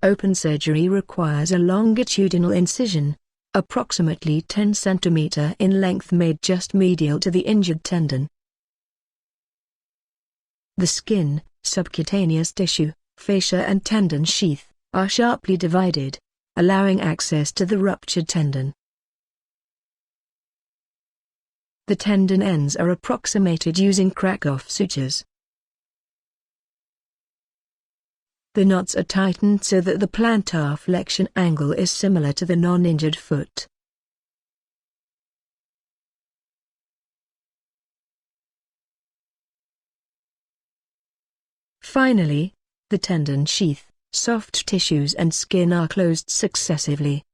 Open surgery requires a longitudinal incision, approximately 10 cm in length, made just medial to the injured tendon. The skin, subcutaneous tissue, fascia and tendon sheath are sharply divided, allowing access to the ruptured tendon. The tendon ends are approximated using crack-off sutures. The knots are tightened so that the plantar flexion angle is similar to the non-injured foot. Finally, the tendon sheath, soft tissues and skin are closed successively.